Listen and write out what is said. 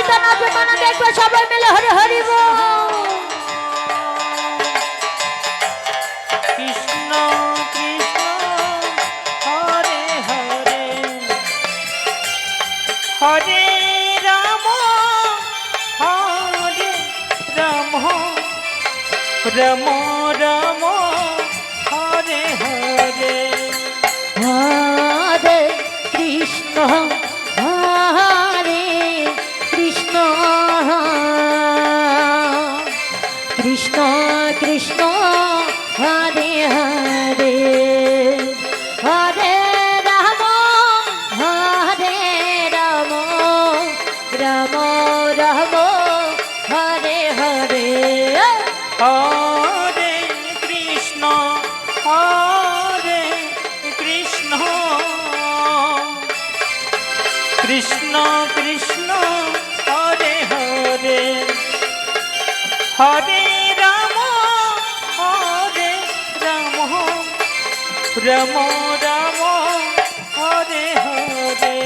কীর্তন অভিমান দেখবো সবাই মিলে হরি হরি বল। কৃষ্ণ কৃষ্ণ হরে হরে হরে রাম হরে রাম রাম রাম হরে হরে হরে কৃষ্ণ হরে কৃষ্ণ কৃষ্ণ কৃষ্ণ হরে হরে হরে রাম হরে রাম রাম রাম হরে হরে হরে কৃষ্ণ হরে কৃষ্ণ কৃষ্ণ কৃষ্ণ হরে হরে হরে রাম রাম রাম হরে হরে